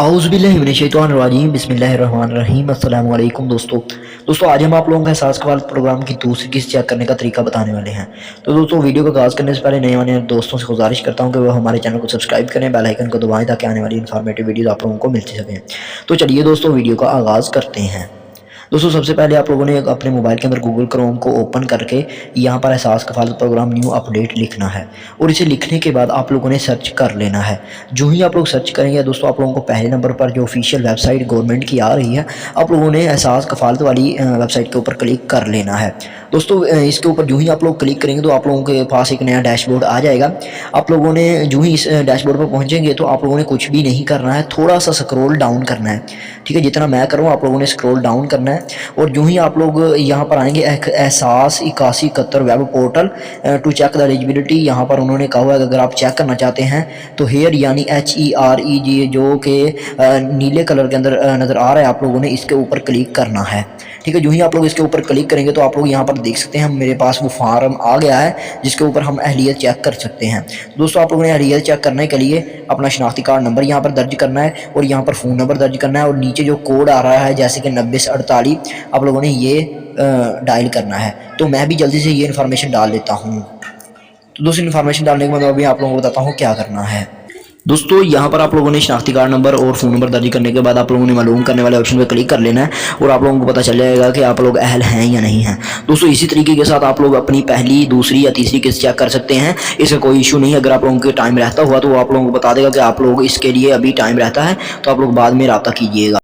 औज़ुबिल्लाहिमिनश्शैतानिर्रजीम बिस्मिल्लाहिर्रहमानिर्रहीम अस्सलामु अलैकुम दोस्तों आज हम आप लोगों का एहसास कवाल प्रोग्राम की दूसरी किस्त चेक करने का तरीका बताने वाले हैं। तो दोस्तों वीडियो को आगाज़ करने से पहले नए आने वाले दोस्तों से गुजारिश करता हूं कि वो हमारे चैनल को सब्सक्राइब करें, बेल आइकन को दबाएं ताकि आने वाली इन्फॉर्मेटिव वीडियोज़ आप लोगों को मिलती सकें। तो चलिए दोस्तों वीडियो का आगाज़ करते हैं। दोस्तों सबसे पहले आप लोगों ने अपने मोबाइल के अंदर गूगल क्रोम को ओपन करके यहाँ पर एहसास कफालत प्रोग्राम न्यू अपडेट लिखना है और इसे लिखने के बाद आप लोगों ने सर्च कर लेना है। जो ही आप लोग सर्च करेंगे दोस्तों आप लोगों को पहले नंबर पर जो ऑफिशियल वेबसाइट गवर्नमेंट की आ रही है आप लोगों ने एहसास कफालत वाली वेबसाइट के ऊपर क्लिक कर लेना है। दोस्तों इसके ऊपर जो ही आप लोग क्लिक करेंगे तो आप लोगों के पास एक नया डैशबोर्ड आ जाएगा। आप लोगों ने जो ही इस डैशबोर्ड पर पहुंचेंगे तो आप लोगों ने कुछ भी नहीं करना है, थोड़ा सा स्क्रॉल डाउन करना है। ठीक है, जितना मैं करूँ आप लोगों ने स्क्रॉल डाउन करना है और जो ही आप लोग यहाँ पर आएंगे Ehsaas 8171 web portal to check the eligibility, यहाँ पर उन्होंने कहा हुआ है अगर आप चेक करना चाहते हैं तो हेयर यानी HEREG जो कि नीले कलर के अंदर नज़र आ रहा है आप लोगों ने इसके ऊपर क्लिक करना है। ठीक है, जो ही आप लोग इसके ऊपर क्लिक करेंगे तो आप लोग यहाँ पर देख सकते हैं मेरे पास वो फार्म आ गया है जिसके ऊपर हम अहलियत चेक कर सकते हैं। दोस्तों आप लोगों ने अहलियत चेक करने के लिए अपना शनाख्ती कार्ड नंबर यहाँ पर दर्ज करना है और यहाँ पर फ़ोन नंबर दर्ज करना है और नीचे जो कोड आ रहा है जैसे कि 90 से 48 आप लोगों ने ये डायल करना है। तो मैं भी जल्दी से ये इन्फॉर्मेशन डाल देता हूँ। तो दोस्तों इन्फॉर्मेशन डालने के बाद अभी आप लोगों को बताता हूँ क्या करना है। दोस्तों यहाँ पर आप लोगों ने शनाख्ती कार्ड नंबर और फ़ोन नंबर दर्ज करने के बाद आप लोगों ने मालूम करने वाले ऑप्शन पर क्लिक कर लेना है और आप लोगों को पता चल जाएगा कि आप लोग अहल हैं या नहीं हैं। दोस्तों इसी तरीके के साथ आप लोग अपनी पहली, दूसरी या तीसरी किस्त चेक कर सकते हैं, इसका कोई इशू नहीं। अगर आप लोगों के टाइम रहता हुआ तो वो आप लोगों को बता देगा कि आप लोग इसके लिए अभी टाइम रहता है तो आप लोग बाद में रब्ता कीजिएगा।